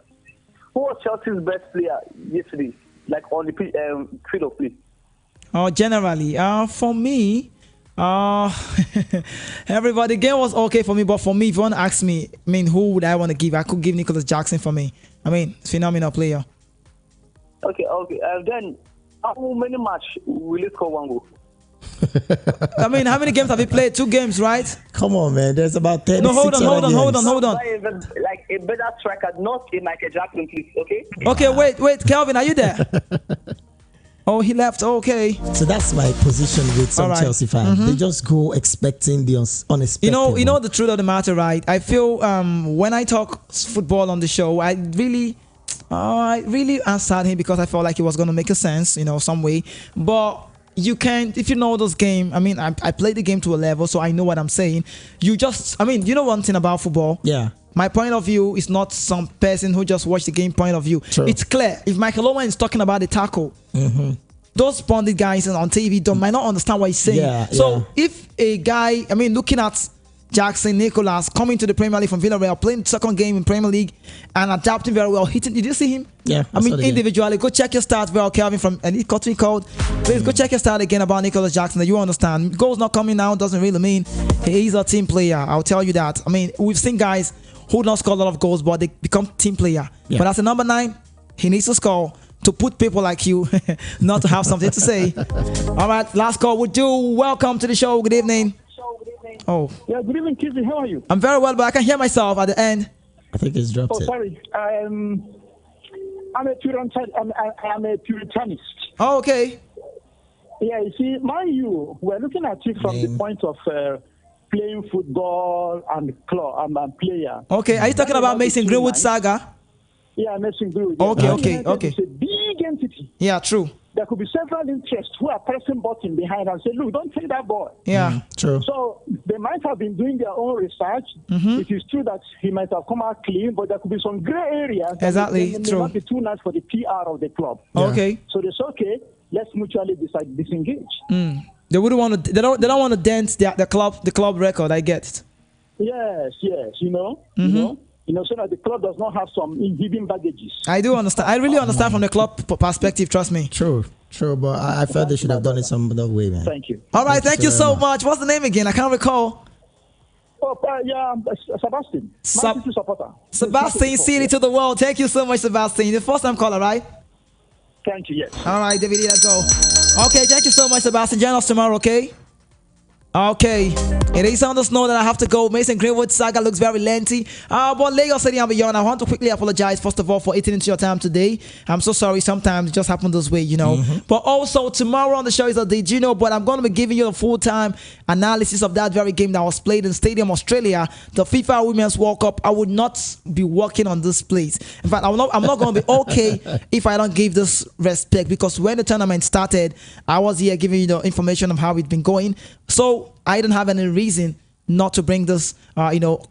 Who was Chelsea's best player yesterday? On the field of play. Oh, generally, for me, everybody, the game was okay for me. But for me, if you want to ask me, I mean, who would I want to give? I could give Nicholas Jackson for me. I mean, phenomenal player. Okay. Then, how many matches will you score one goal? I mean, how many games have you played? 2 games, right? Come on, man. There's about 10. No, hold on. Like a better striker, not a Michael Jackson, please. Okay. Okay, wait, Kelvin, are you there? Oh, he left. Okay. So that's my position with some Chelsea fans. They just go expecting the unexpected. You know the truth of the matter, right? I feel when I talk football on the show, I really answered him because I felt like it was going to make a sense, some way. But you can't, if you know those games. I mean, I played the game to a level, so I know what I'm saying. You know one thing about football? Yeah. My point of view is not some person who just watched the game point of view. True. It's clear. If Michael Owen is talking about the tackle, those pundit guys on TV might not understand what he's saying. If a guy, looking at Jackson Nicholas coming to the Premier League from Villarreal, playing the second game in Premier League and adapting very well. Did you see him? Yeah. I mean, individually, go check your stats, well, Kelvin, from and he got me called. Please go check your stat again about Nicholas Jackson. That you understand. Goals not coming now doesn't really mean he's a team player. I'll tell you that. I mean, we've seen guys who don't score a lot of goals, but they become team player. Yeah. But as a number 9, he needs to score to put people like you not to have something to say. All right, last call would do. Welcome to the show. Good evening. Oh. Yeah, good evening, Kizzy. How are you? I'm very well, but I can hear myself at the end. I think it's dropped. Sorry. I'm a Puritanist. Oh, okay. Yeah, you see, mind you, we're looking at it from the point of playing football and club and player. Okay, are you talking about Mason Greenwood saga? Yeah, Mason Greenwood. Okay. It's a big entity. Yeah, true. There could be several interests who are pressing button behind and say, look, don't take that boy. Yeah, true. So they might have been doing their own research. It is true that he might have come out clean, but there could be some gray areas. Exactly, that true. may not be too nice for the PR of the club. Yeah. Okay. So they say, okay, let's mutually disengage. They wouldn't want to. They don't want to dent the club record. I get it. Yes. So that the club does not have some hidden baggages. I do understand. I really understand from the club perspective. Trust me. True. But I felt they should have done it some other way, man. Thank you. All right, thank you so much. What's the name again? I can't recall. Sebastian. Man supporter. Sebastian, City to the world. Thank you so much, Sebastian. You're the first time caller, right? Thank you, yes. All right, David, let's go. Okay, thank you so much, Sebastian. Join us tomorrow, okay? Okay, it is on the snow that I have to go. Mason Greenwood saga looks very lengthy. But Lagos City and beyond, I want to quickly apologize, first of all, for eating into your time today. I'm so sorry. Sometimes it just happens this way, But also, tomorrow on the show is a Did You Know? But I'm going to be giving you a full-time analysis of that very game that was played in Stadium Australia, the FIFA Women's World Cup. I would not be working on this place. In fact, I'm not going to be okay if I don't give this respect, because when the tournament started, I was here giving you the information of how it's been going. So I don't have any reason not to bring this,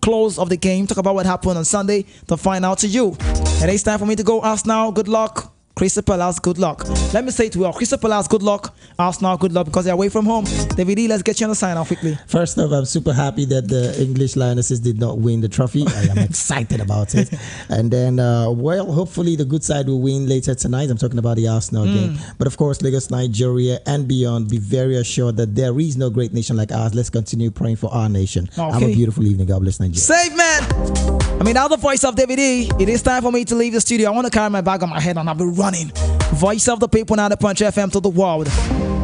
close of the game, talk about what happened on Sunday, to find out to you. And it's time for me to go. Arsenal, good luck. Crystal Palace, good luck. Let me say it well. Crystal Palace, good luck. Arsenal, good luck, because they're away from home. David E, let's get you on the sign off quickly. First off, I'm super happy that the English Lionesses did not win the trophy. I am excited about it. And then, hopefully the good side will win later tonight. I'm talking about the Arsenal game. But of course, Lagos, Nigeria, and beyond, be very assured that there is no great nation like ours. Let's continue praying for our nation. Okay. Have a beautiful evening. God bless Nigeria. Save, man! Now the voice of David E. It is time for me to leave the studio. I want to carry my bag on my head and I'll be running. Voice of the people, now the Punch FM to the world.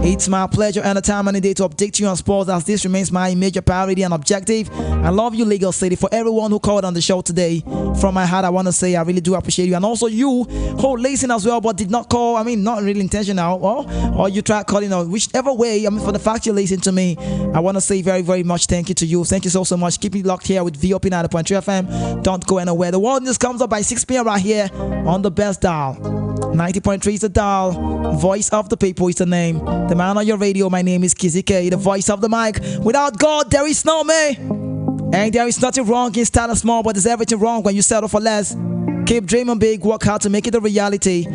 It's my pleasure and a time and a day to update you on sports, as this remains my major priority and objective. I love you, Lagos City. For everyone who called on the show today, from my heart, I want to say I really do appreciate you. And also you who listened as well, but did not call. Not really intentional. Or you tried calling, or whichever way. For the fact you listened to me, I want to say very, very much thank you to you. Thank you so much. Keep it locked here with VOP 90.3 FM. Don't go anywhere. The world news comes up by 6 p.m. right here on the best dial. 90.3 is the dial. Voice of the people is the name. The man on your radio, my name is Kizzy K, the voice of the mic. Without God, there is no me. And there is nothing wrong in starting small, but there's everything wrong when you settle for less. Keep dreaming big, work hard to make it a reality.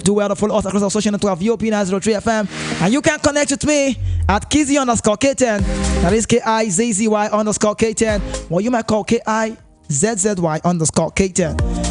Do well to follow us across our social network, VOP 903 FM. And you can connect with me at Kizzy_K10. That is KIZZY_K10. Or you might call KIZZY_K10.